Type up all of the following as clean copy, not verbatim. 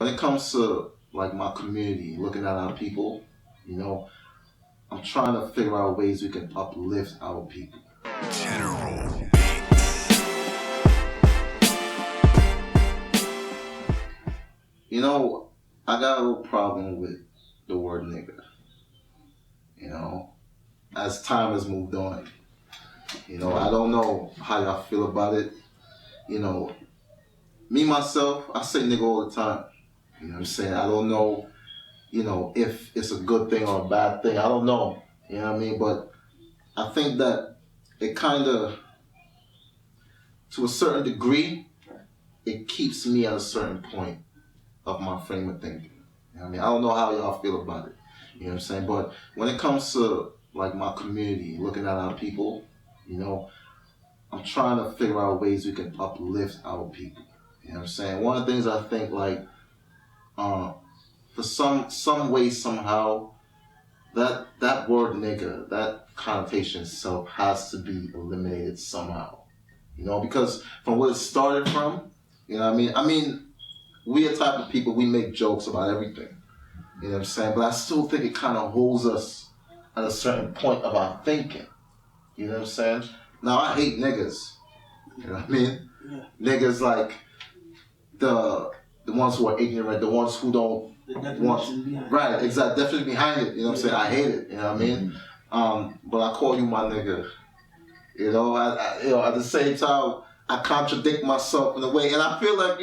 When it comes to like my community, looking at our people, you know, I'm trying to figure out ways we can uplift our people. General. You know, I got a little problem with the word nigga. You know, as time has moved on, I don't know how y'all feel about it. You know, me myself, I say nigga all the time. You know what I'm saying? I don't know, if it's a good thing or a bad thing. I don't know. You know what I mean? But I think that it kind of, to a certain degree, it keeps me at a certain point of my frame of thinking. You know what I mean? I don't know how y'all feel about it. You know what I'm saying? But when it comes to like my community, looking at our people, I'm trying to figure out ways we can uplift our people. You know what I'm saying? One of the things I think like, for some way, somehow, that word nigga, that connotation itself has to be eliminated somehow. Because from what it started from, you know what I mean? I mean, we are the type of people, we make jokes about everything. You know what I'm saying? But I still think it kind of holds us at a certain point of our thinking. You know what I'm saying? Now, I hate niggas. You know what I mean? Yeah. Niggas like the ones who are ignorant, the ones who don't want... Right, exactly. Definitely behind it. You know what I'm saying? I hate it. You know what I mean? But I call you my nigga. At the same time, I contradict myself in a way. And I feel like,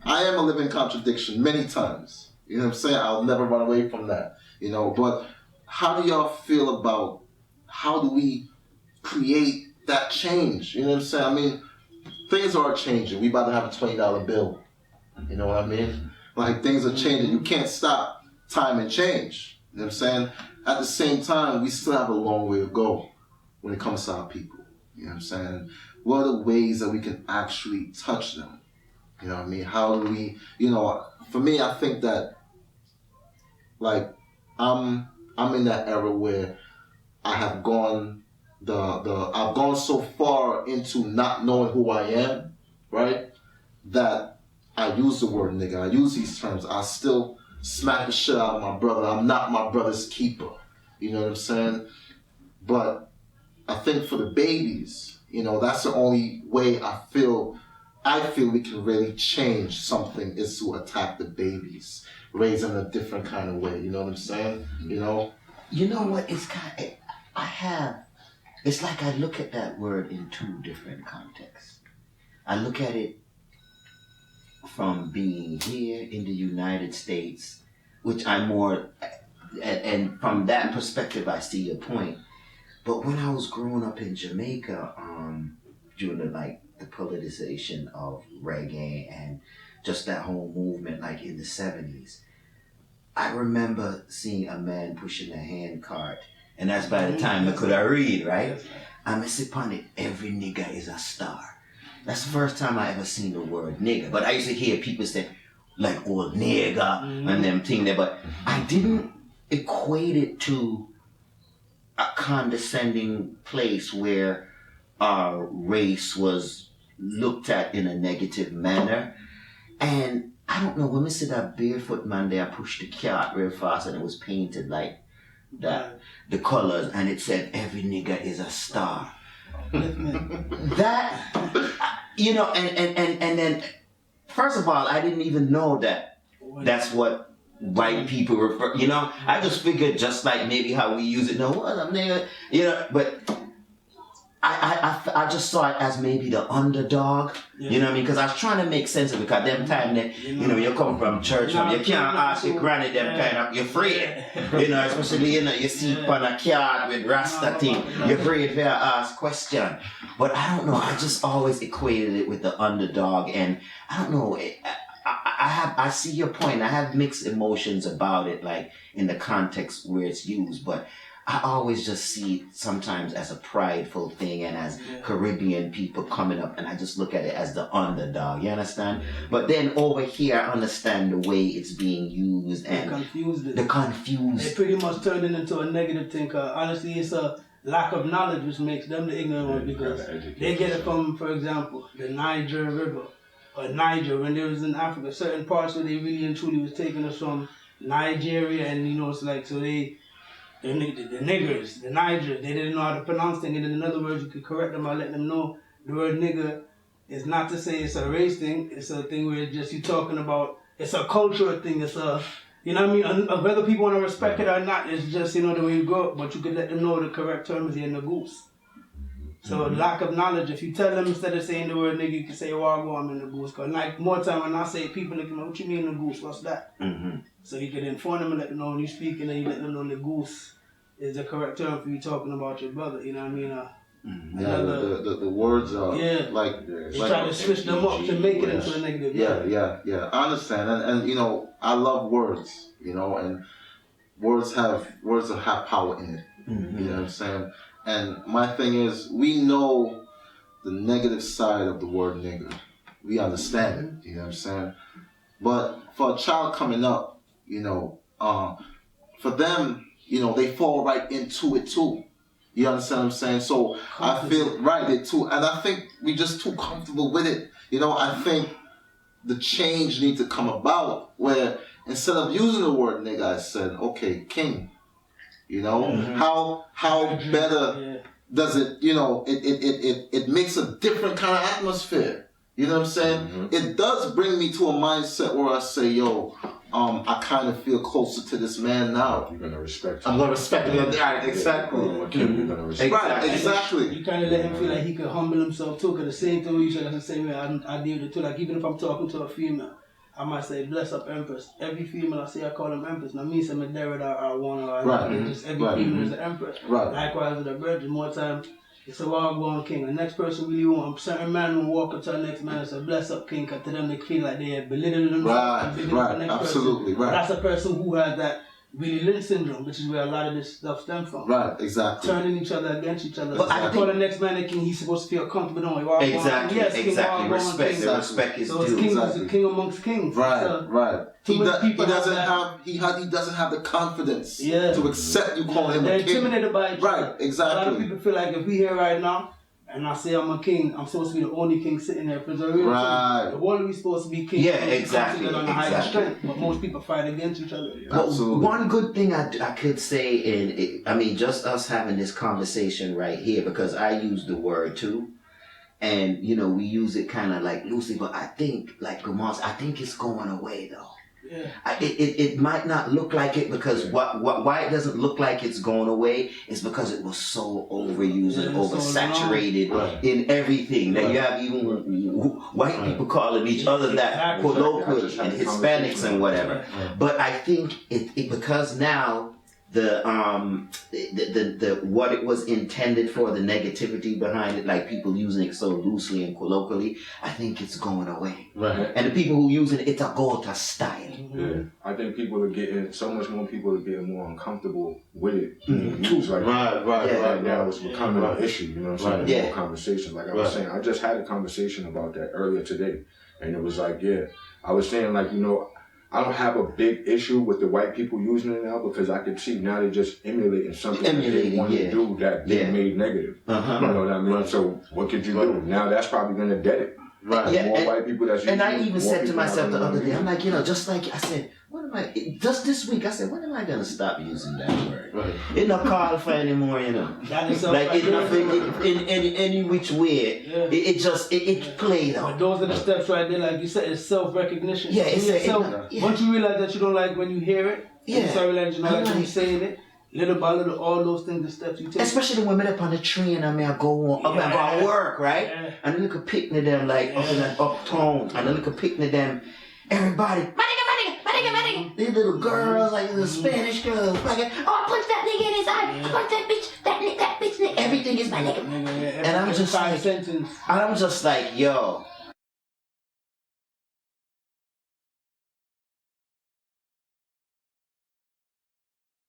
I am a living contradiction many times. You know what I'm saying? I'll never run away from that. But how do y'all feel about how do we create that change? You know what I'm saying? I mean, things are changing. We about to have a $20 bill. You know what I mean? Like, things are changing. You can't stop time and change. You know what I'm saying? At the same time, we still have a long way to go when it comes to our people. You know what I'm saying? What are the ways that we can actually touch them? You know what I mean? How do we, for me, I think that, like, I'm in that era where I have gone I've gone so far into not knowing who I am, right? That I use the word nigga, I use these terms, I still smack the shit out of my brother. I'm not my brother's keeper. You know what I'm saying? But I think for the babies, that's the only way I feel we can really change something is to attack the babies, raise them in a different kind of way. You know what I'm saying? You know what? It's like I look at that word in two different contexts. I look at it from being here in the United States, which I'm more, and from that perspective, I see your point. But when I was growing up in Jamaica, during the politicization of reggae and just that whole movement, like in the 70s, I remember seeing a man pushing a hand cart, and that's by the time I could read, right? I sit upon it, every nigga is a star. That's the first time I ever seen the word nigga. But I used to hear people say, like, old nigga, and them thing there, but I didn't equate it to a condescending place where our race was looked at in a negative manner. And I don't know, when we see that barefoot man there push the cart real fast and it was painted like that, the colors, and it said, every nigga is a star. That, and then, first of all, I didn't even know that that's what white people refer, I just figured just like maybe how we use it, no, what up, nigga, but I just saw it as maybe the underdog, you know what I mean? Because I was trying to make sense of it, because them time that, you come from church, you can't ask your granny them kind of, you're afraid, especially, you see on a card with Rasta thing, you're afraid to ask question. But I don't know, I just always equated it with the underdog, and I don't know, I see your point. I have mixed emotions about it, like in the context where it's used, but I always just see it sometimes as a prideful thing and as Caribbean people coming up, and I just look at it as the underdog, you understand? But then over here, I understand the way it's being used and the confused. It pretty much turned it into a negative thing. Honestly, it's a lack of knowledge which makes them the ignorant ones, because they get it from, for example, the Niger River. or Niger, when they was in Africa, certain parts where they really and truly was taking us from Nigeria, and you know, it's like, so the niggers, the Niger, they didn't know how to pronounce things, and in other words, you could correct them by letting them know the word nigger is not to say it's a race thing, it's a thing where just you talking about, it's a cultural thing, it's a, you know what I mean, whether people want to respect it or not, it's just, you know, the way you grow up, but you could let them know the correct term is the goose. So lack of knowledge, if you tell them instead of saying the word nigga, you can say, oh, I'll go, I'm in the goose. Because like more time when I say it, people look at me, what you mean the goose, what's that? So you could inform them and let them know when you speak, and then you let them know the goose is the correct term for you talking about your brother, you know what I mean? Yeah, the words are like try to switch them up to make it into a negative. Yeah. I understand, and you know, I love words, you know, and words have power in it. You know what I'm saying? And my thing is, we know the negative side of the word nigger. We understand it. You know what I'm saying? But for a child coming up, you know, for them, you know, they fall right into it too. You understand what I'm saying? So I feel it too, and I think we just too comfortable with it. You know, I think the change needs to come about where instead of using the word nigga, I said, okay, king. You know, how better does it? You know, it makes a different kind of atmosphere. You know what I'm saying? It does bring me to a mindset where I say, yo, I kind of feel closer to this man now. You're gonna respect him. I'm gonna respect him. Right, exactly. You're gonna respect him. Right, exactly. You kind of let him feel like he could humble himself too, because the same thing you said, that's the same way I deal with it too. Like even if I'm talking to a female, I might say, bless up Empress. Every female I say, I call them Empress. Now me, some Derrida or one or just every female is an Empress. Right. Likewise with a virgin, more time, it's a wild going king. The next person really want, certain man will walk up to the next man and say, bless up king, because to them they feel like they are belittling themselves. Right, absolutely, person. That's a person who has that Willie Lynch syndrome, which is where a lot of this stuff stems from. Right, exactly. Turning each other against each other. But I call the next man a king, he's supposed to feel comfortable knowing why. Exactly. Respect is so due. He's a king amongst kings. Right. He doesn't have the confidence to accept you calling him a king. They're intimidated by each other. Right, exactly. A lot of people feel like if we here right now, and I say I'm a king, I'm supposed to be the only king sitting there. Because the real king, the world is supposed to be king. Yeah, exactly. On the highest strength, but most people fight against each other. Absolutely. One good thing I could say, just us having this conversation right here, because I use the word too, and you know we use it kind of like loosely, but I think, like Gamas, I think it's going away though. Yeah. It might not look like it because why it doesn't look like it's going away is because it was so overused and oversaturated in everything that you have even white people calling each other that colloquially and Hispanics and whatever. But I think it because now the what it was intended for, the negativity behind it, like people using it so loosely and colloquially, I think it's going away. Right. And the people who using it, it's a Gota style. Yeah, I think people are getting more getting more uncomfortable with it. Right. Now it's becoming an issue. You know what I'm saying? Yeah. More conversation. Like I was saying, I just had a conversation about that earlier today, and it was like, I was saying like, you know, I don't have a big issue with the white people using it now because I can see now they're just emulating something that they want to do that they made negative. You know what I mean? So what could you do? Now that's probably going to dead it. Right. Yeah, more white people that's using it. And I even said to myself the other day, it. I'm like, you know, just like I said, just this week, I said, when am I going to stop using that word? Right. It's not called for anymore, you know. Like, in any which way, it played out. But those are the steps right there, like you said, it's self-recognition. Yeah, once you realize that you don't like when you hear it, you start realizing you don't like when you're saying it, little by little, all those things, the steps you take. Especially when I'm up on the train and I go on work, right? Yeah. And I look at picking them like up in that uptown, and I look at picking them, everybody, these little girls, like the Spanish girls, like, oh, punch that nigga in his eye, punch that bitch, everything is my nigga. And I'm just like, yo,